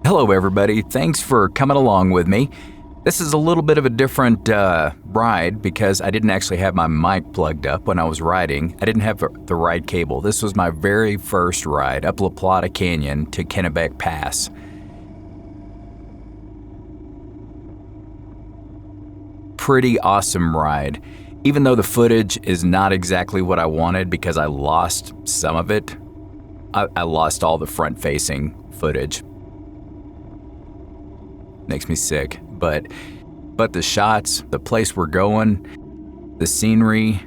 Hello everybody, thanks for coming along with me. This is a little bit of a different ride because I didn't actually have my mic plugged up when I was riding. I didn't have the right cable. This was my very first ride up La Plata Canyon to Kennebec Pass. Pretty awesome ride. Even though the footage is not exactly what I wanted because I lost some of it, I lost all the front-facing footage. Makes me sick, but the shots, the place we're going, the scenery,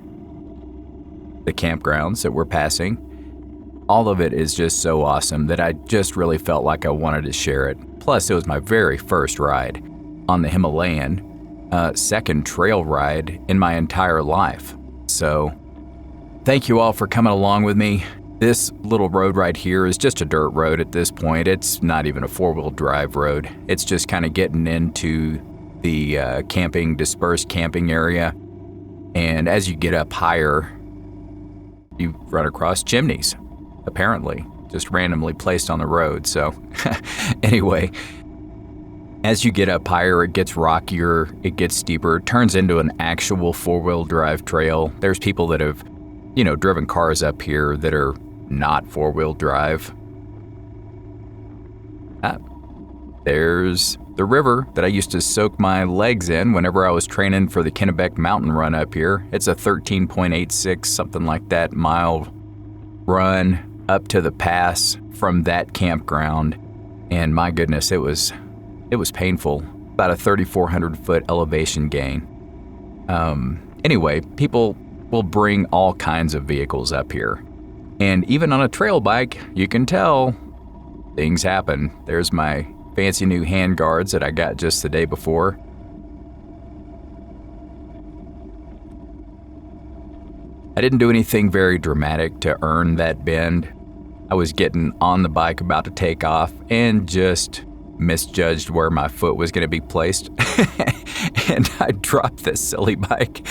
the campgrounds that we're passing, all of it is just so awesome that I just really felt like I wanted to share it. Plus, it was my very first ride on the Himalayan, second trail ride in my entire life. So, thank you all for coming along with me. This little road right here is just a dirt road at this point. It's not even a four-wheel drive road. It's just kind of getting into the dispersed camping area. And as you get up higher, you run across chimneys, apparently, just randomly placed on the road. So anyway, as you get up higher, it gets rockier, it gets steeper, it turns into an actual four-wheel drive trail. There's people that have, driven cars up here that are not four-wheel drive. There's the river that I used to soak my legs in whenever I was training for the Kennebec mountain run up here. It's a 13.86, something like that, mile run up to the pass from that campground. And my goodness, it was painful. About a 3,400 foot elevation gain. Anyway, people will bring all kinds of vehicles up here. And even on a trail bike, you can tell things happen. There's my fancy new hand guards that I got just the day before. I didn't do anything very dramatic to earn that bend. I was getting on the bike about to take off and just misjudged where my foot was going to be placed. And I dropped this silly bike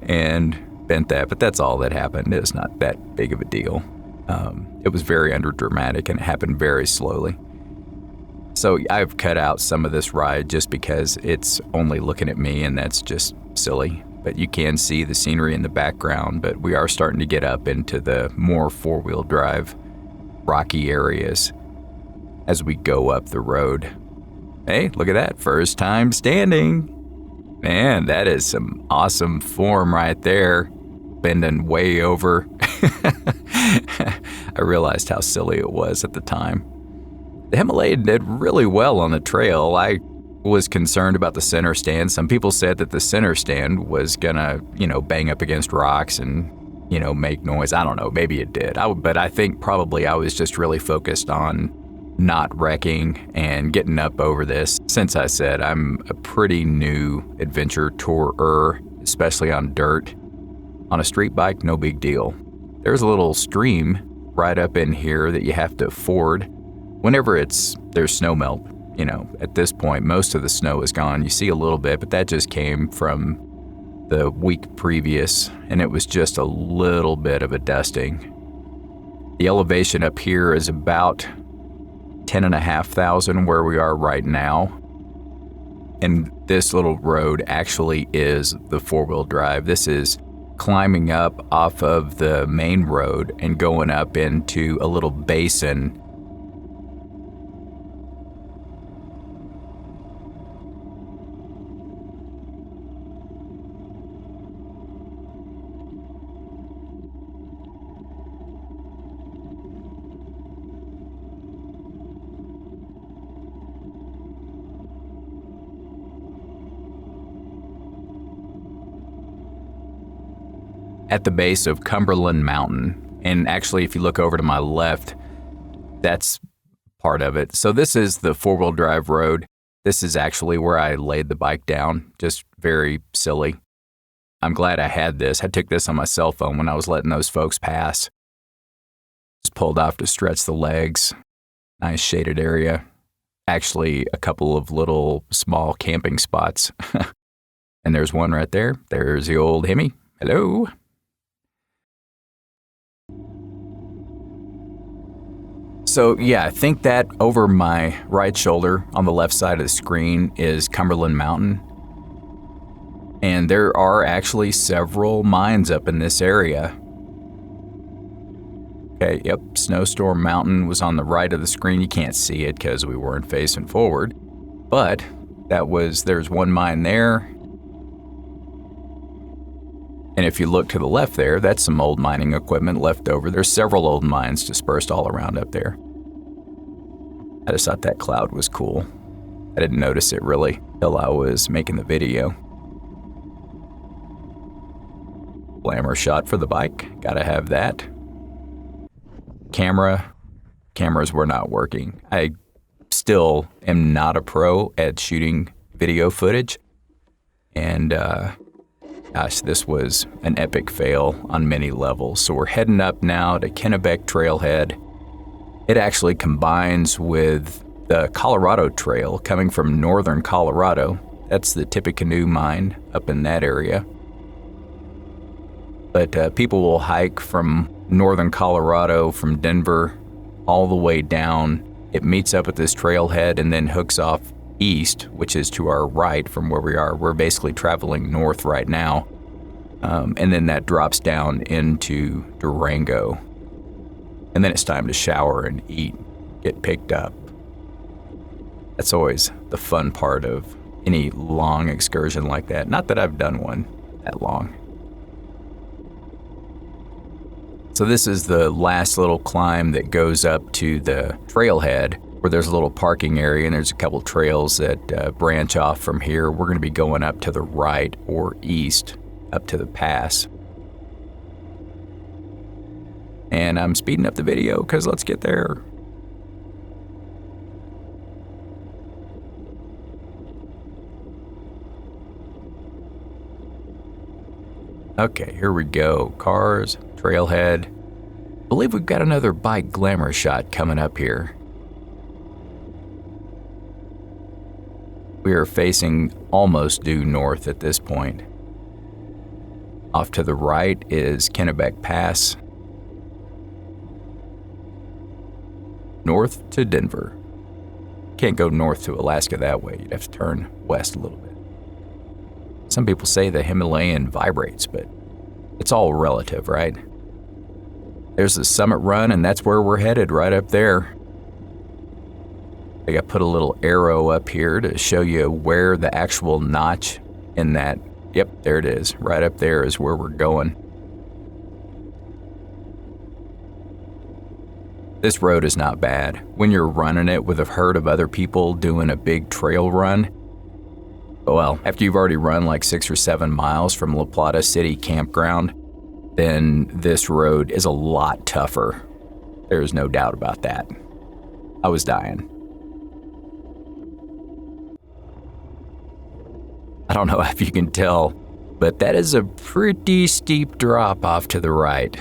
and bent that, but that's all that happened. It was not that big of a deal. It was very underdramatic and it happened very slowly. So I've cut out some of this ride just because it's only looking at me and that's just silly. But you can see the scenery in the background, but we are starting to get up into the more four-wheel drive rocky areas as we go up the road. Hey, look at that, first time standing. Man, that is some awesome form right there, bending way over. I realized how silly it was at the time. The Himalayan did really well on the trail. I was concerned about the center stand. Some people said that the center stand was gonna, bang up against rocks and, make noise. I don't know, maybe it did. But I think probably I was just really focused on not wrecking and getting up over this. Since I said I'm a pretty new adventure tourer, especially on dirt. On a street bike, no big deal. There's a little stream right up in here that you have to ford whenever there's snow melt. At this point, most of the snow is gone. You see a little bit, but that just came from the week previous, and it was just a little bit of a dusting. The elevation up here is about 10,500 where we are right now. And this little road actually is the four-wheel drive. This is climbing up off of the main road and going up into a little basin. At the base of Cumberland Mountain. And actually, if you look over to my left, that's part of it. So this is the four-wheel drive road. This is actually where I laid the bike down, just very silly. I'm glad I had this. I took this on my cell phone when I was letting those folks pass. Just pulled off to stretch the legs. Nice shaded area. Actually, a couple of little small camping spots. And there's one right there. There's the old Hemi. Hello. So yeah, I think that over my right shoulder on the left side of the screen is Cumberland Mountain. And there are actually several mines up in this area. Okay, yep, Snowstorm Mountain was on the right of the screen. You can't see it because we weren't facing forward. But there's one mine there. And if you look to the left there, that's some old mining equipment left over. There's several old mines dispersed all around up there. I just thought that cloud was cool. I didn't notice it really till I was making the video. Glamour shot for the bike, gotta have that. Cameras were not working. I still am not a pro at shooting video footage. And gosh, this was an epic fail on many levels. So we're heading up now to Kennebec Trailhead. It actually combines with the Colorado Trail coming from northern Colorado. That's the Tippecanoe mine up in that area. But people will hike from northern Colorado, from Denver, all the way down. It meets up at this trailhead and then hooks off east, which is to our right from where we are. We're basically traveling north right now. And then that drops down into Durango. And then it's time to shower and eat, get picked up. That's always the fun part of any long excursion like that. Not that I've done one that long. So this is the last little climb that goes up to the trailhead where there's a little parking area and there's a couple trails that branch off from here. We're going to be going up to the right or east up to the pass. And I'm speeding up the video because let's get there. Okay, here we go. Cars, trailhead. I believe we've got another bike glamour shot coming up here. We are facing almost due north at this point. Off to the right is Kennebec Pass. North to Denver. Can't go north to Alaska that way. You'd have to turn west a little bit. Some people say the Himalayan vibrates, but it's all relative, right? There's the summit run, and that's where we're headed, right up there. I put a little arrow up here to show you where the actual notch in that. Yep, there it is. Right up there is where we're going. This road is not bad. When you're running it with a herd of other people doing a big trail run, well, after you've already run like 6 or 7 miles from La Plata City Campground, then this road is a lot tougher. There's no doubt about that. I was dying. I don't know if you can tell, but that is a pretty steep drop off to the right.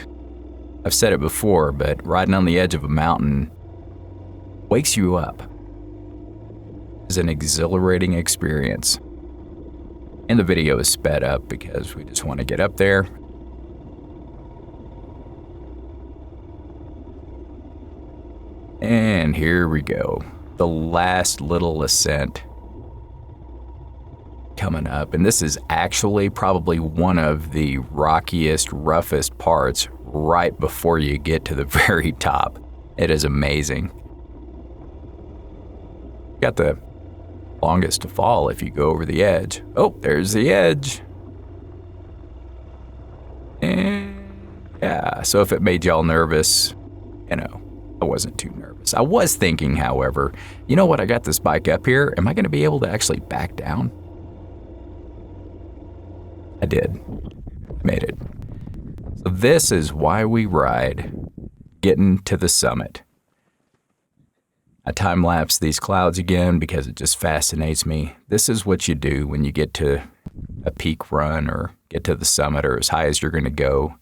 I've said it before, but riding on the edge of a mountain wakes you up. It's an exhilarating experience. And the video is sped up because we just want to get up there. And here we go. The last little ascent coming up. And this is actually probably one of the rockiest, roughest parts right before you get to the very top. It is amazing. Got the longest to fall if you go over the edge. Oh, there's the edge. And yeah, so if it made y'all nervous, I wasn't too nervous. I was thinking, however, you know what, I got this bike up here. Am I going to be able to actually back down? I did. Made it. So this is why we ride, getting to the summit. I time-lapse these clouds again because it just fascinates me. This is what you do when you get to a peak run or get to the summit or as high as you're going to go.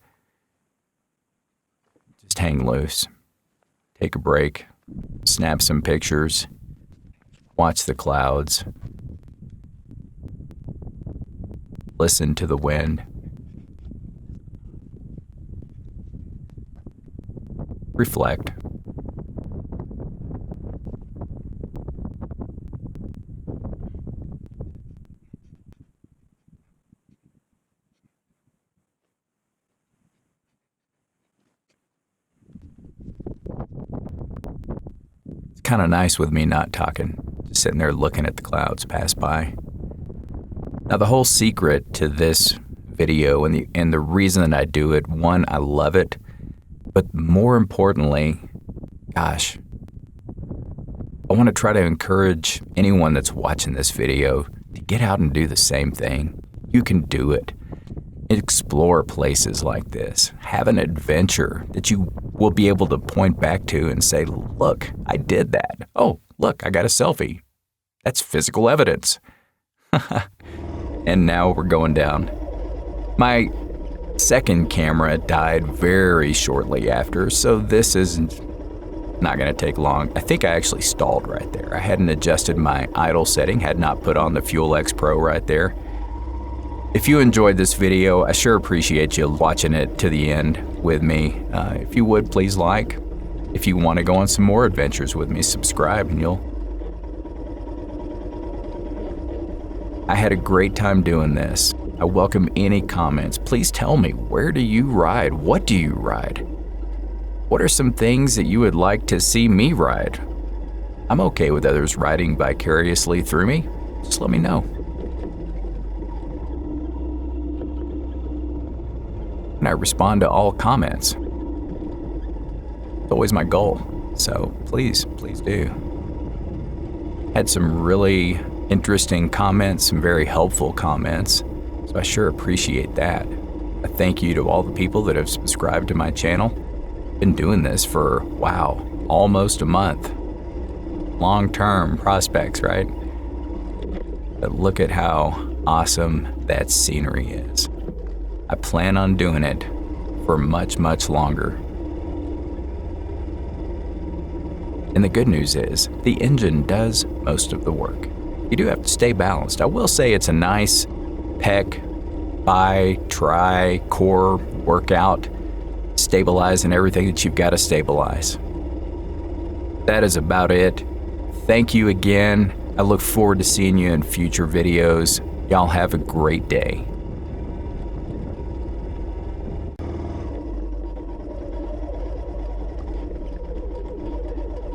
Just hang loose. Take a break. Snap some pictures. Watch the clouds. Listen to the wind. Reflect. kind of nice with me not talking, just sitting there looking at the clouds pass by. Now, the whole secret to this video and the reason that I do it, one, I love it, but more importantly, gosh, I want to try to encourage anyone that's watching this video to get out and do the same thing. You can do it. Explore places like this. Have an adventure that you will be able to point back to and say, look, I did that. Oh, look, I got a selfie. That's physical evidence. And now we're going down. My second camera died very shortly after, so this isn't not going to take long. I think I actually stalled right there. I hadn't adjusted my idle setting, had not put on the Fuel X Pro right there. If you enjoyed this video, I sure appreciate you watching it to the end with me. If you would, please like. If you want to go on some more adventures with me, subscribe and I had a great time doing this. I welcome any comments. Please tell me, where do you ride? What do you ride? What are some things that you would like to see me ride? I'm okay with others riding vicariously through me. Just let me know. And I respond to all comments. It's always my goal, so please do. Had some really interesting comments, some very helpful comments, so I sure appreciate that. A thank you to all the people that have subscribed to my channel. Been doing this for, wow, almost a month. Long-term prospects, right? But look at how awesome that scenery is. I plan on doing it for much, much longer. And the good news is, the engine does most of the work. You do have to stay balanced. I will say it's a nice pec, try, core workout, stabilizing everything that you've got to stabilize. That is about it. Thank you again. I look forward to seeing you in future videos. Y'all have a great day.